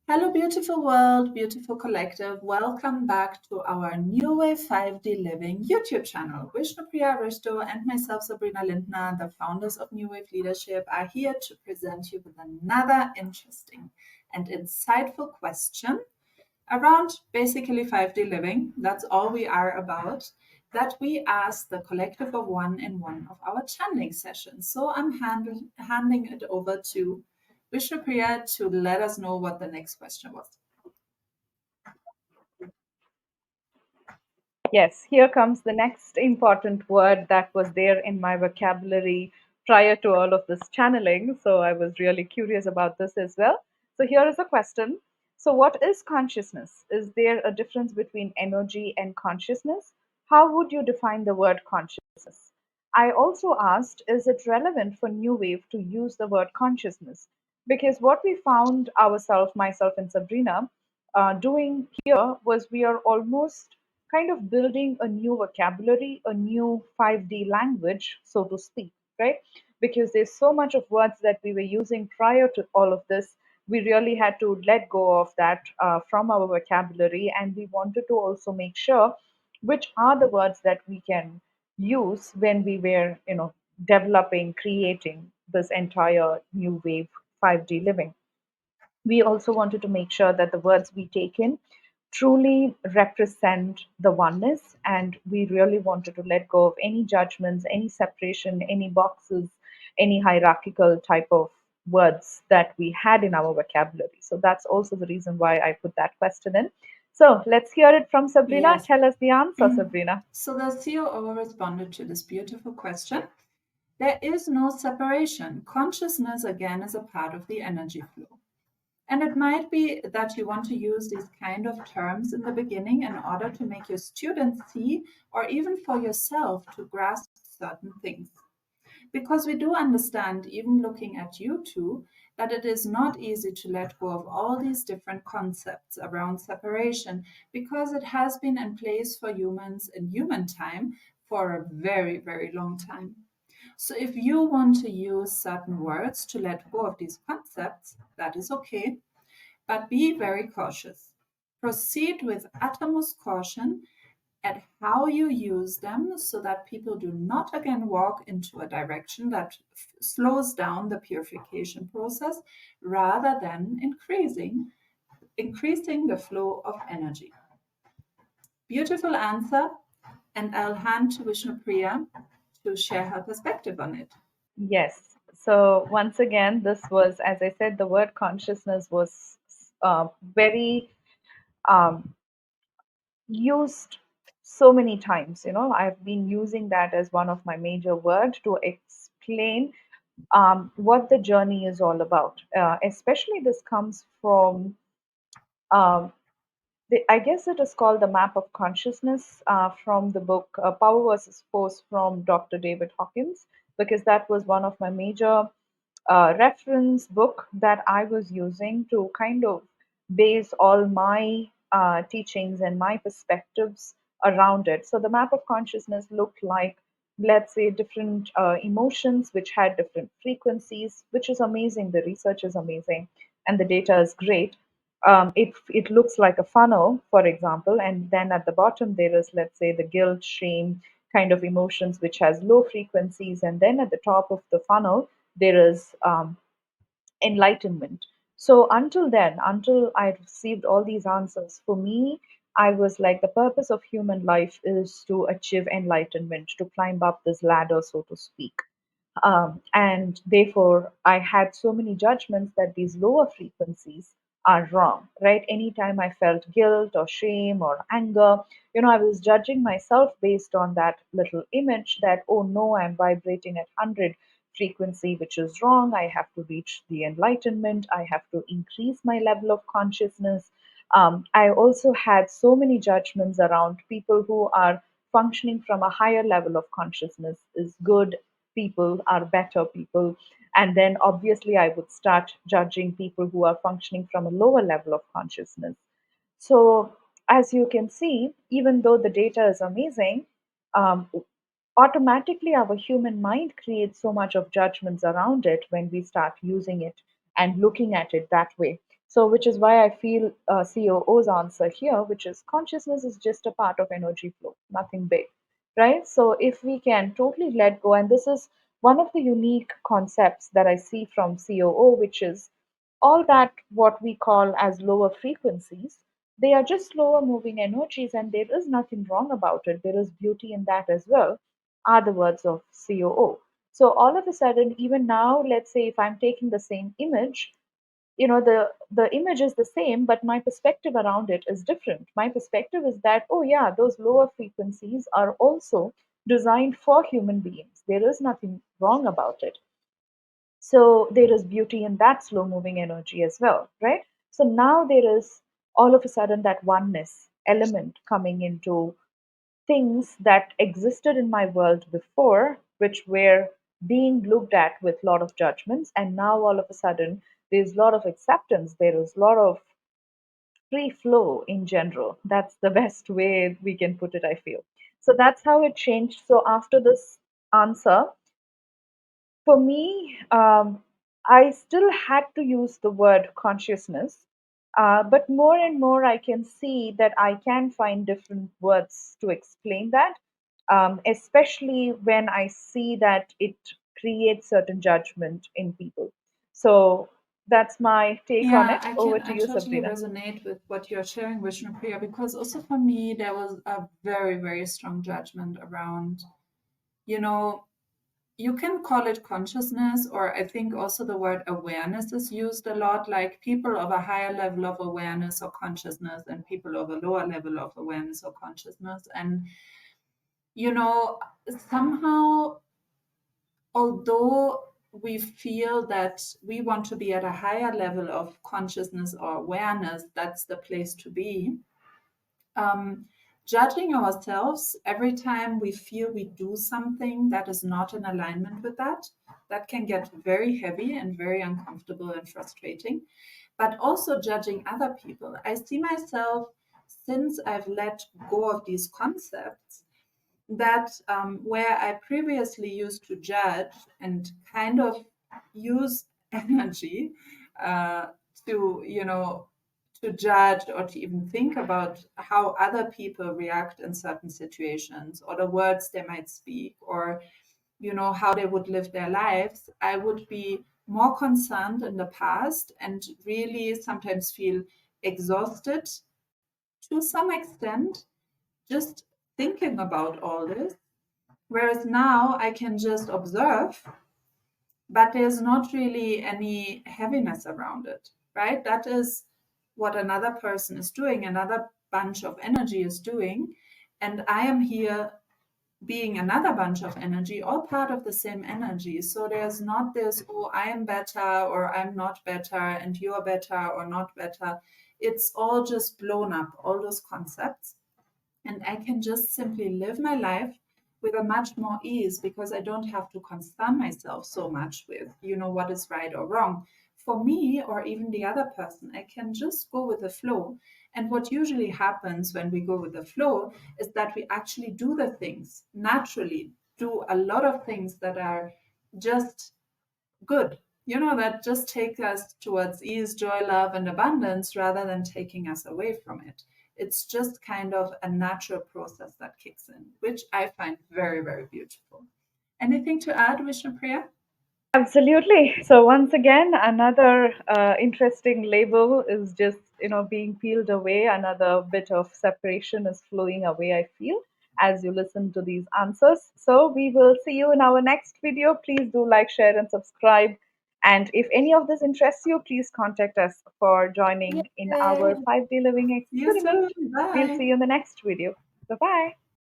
Hello, beautiful world, beautiful collective. Welcome back to our NuWave 5D Living YouTube channel. Vishnupriya, Aristo, and myself, Sabrina Lindner, the founders of NuWave Leadership, are here to present you with another interesting and insightful question around basically 5D living. That's all we are about. That we ask the collective of one in one of our channeling sessions. So I'm handing it over to Vishnupriya to let us know what the next question was. Yes, here comes the next important word that was there in my vocabulary prior to all of this channeling. So I was really curious about this as well. So here is a question. So, what is consciousness? Is there a difference between energy and consciousness? How would you define the word consciousness? I also asked, is it relevant for New Wave to use the word consciousness? Because what we found ourselves, myself and Sabrina, doing here was we are almost kind of building a new vocabulary, a new 5D language, so to speak, right? Because there's so much of words that we were using prior to all of this. We really had to let go of that from our vocabulary, and we wanted to also make sure which are the words that we can use when we were, developing, creating this entire new wave 5D living. We also wanted to make sure that the words we take in truly represent the oneness, and we really wanted to let go of any judgments, any separation, any boxes, any hierarchical type of words that we had in our vocabulary. So that's also the reason why I put that question in. So let's hear it from Sabrina. Yes. Tell us the answer, Sabrina. So the COO responded to this beautiful question. There is no separation. Consciousness, again, is a part of the energy flow. And it might be that you want to use these kind of terms in the beginning in order to make your students see, or even for yourself to grasp certain things. Because we do understand, even looking at you two, that it is not easy to let go of all these different concepts around separation because it has been in place for humans in human time for a very, very long time. So if you want to use certain words to let go of these concepts, that is okay, but be very cautious. Proceed with utmost caution at how you use them so that people do not again walk into a direction that slows down the purification process rather than increasing the flow of energy. Beautiful answer, and I'll hand to Vishnupriya to share her perspective on it. Yes. So once again, this was, as I said, the word consciousness was very um, used so many times. I've been using that as one of my major words to explain what the journey is all about. Especially this comes from um, I guess it is called the map of consciousness from the book Power versus Force from Dr. David Hawkins, because that was one of my major reference book that I was using to kind of base all my teachings and my perspectives around it. So the map of consciousness looked like, let's say, different emotions which had different frequencies, which is amazing. The research is amazing and the data is great. It looks like a funnel, for example, and then at the bottom there is, let's say, the guilt, shame kind of emotions, which has low frequencies, and then at the top of the funnel there is enlightenment. So until then, until I received all these answers, for me, I was like, the purpose of human life is to achieve enlightenment, to climb up this ladder, so to speak. And therefore, I had so many judgments that these lower frequencies are wrong, right? Anytime I felt guilt or shame or anger, I was judging myself based on that little image that, oh no, I'm vibrating at 100 frequency, which is wrong. I have to reach the enlightenment. I have to increase my level of consciousness. I also had so many judgments around people who are functioning from a higher level of consciousness is good, people are better people. And then obviously, I would start judging people who are functioning from a lower level of consciousness. So, as you can see, even though the data is amazing, um, automatically our human mind creates so much of judgments around it when we start using it and looking at it that way. So, which is why I feel COO's answer here, which is consciousness is just a part of energy flow, nothing big, right? So, if we can totally let go, and this is one of the unique concepts that I see from COO, which is all that what we call as lower frequencies, they are just slower moving energies, and there is nothing wrong about it. There is beauty in that as well, are the words of COO. So, all of a sudden, even now, let's say if I'm taking the same image, the image is the same, but my perspective around it is different. My perspective is that, oh yeah, those lower frequencies are also designed for human beings. There is nothing wrong about it. So there is beauty in that slow moving energy as well, right? So now there is all of a sudden that oneness element coming into things that existed in my world before, which were being looked at with a lot of judgments, and now all of a sudden there's a lot of acceptance. There is a lot of free flow in general. That's the best way we can put it, I feel. So that's how it changed. So after this answer, for me, I still had to use the word consciousness, but more and more I can see that I can find different words to explain that, especially when I see that it creates certain judgment in people. So that's my take on Yeah, it. Over to I you, totally Sabrina. resonate with what you're sharing, Vishnupriya, because also for me there was a very, very strong judgment around, you know, you can call it consciousness, or I think also the word awareness is used a lot, like people of a higher level of awareness or consciousness and people of a lower level of awareness or consciousness. And, you know, somehow, although we feel that we want to be at a higher level of consciousness or awareness, that's the place to be. Um, Judging ourselves every time we feel we do something that is not in alignment with that, that can get very heavy and very uncomfortable and frustrating. But also judging other people. I see myself, since I've let go of these concepts, that where I previously used to judge and kind of use energy uh, to, to judge or to even think about how other people react in certain situations or the words they might speak or, how they would live their lives, I would be more concerned in the past and really sometimes feel exhausted to some extent just thinking about all this. Whereas now I can just observe, but there's not really any heaviness around it, right? That is what another person is doing, another bunch of energy is doing. And I am here being another bunch of energy, all part of the same energy. So there's not this, oh, I am better or I'm not better and you're better or not better. It's all just blown up, all those concepts. And I can just simply live my life with a much more ease because I don't have to concern myself so much with, what is right or wrong. For me, or even the other person, I can just go with the flow. And what usually happens when we go with the flow is that we actually do the things naturally, do a lot of things that are just good, that just take us towards ease, joy, love, and abundance rather than taking us away from it. It's just kind of a natural process that kicks in, which I find very, very beautiful. Anything to add, Vishnupriya? Absolutely. So once again, another interesting label is just being peeled away. Another bit of separation is flowing away, I feel, as you listen to these answers. So we will see you in our next video. Please do like, share, and subscribe. And if any of this interests you, please contact us for joining in Yay. our 5-day living See you experiment. soon. We'll see Bye. you in the next video. Bye bye.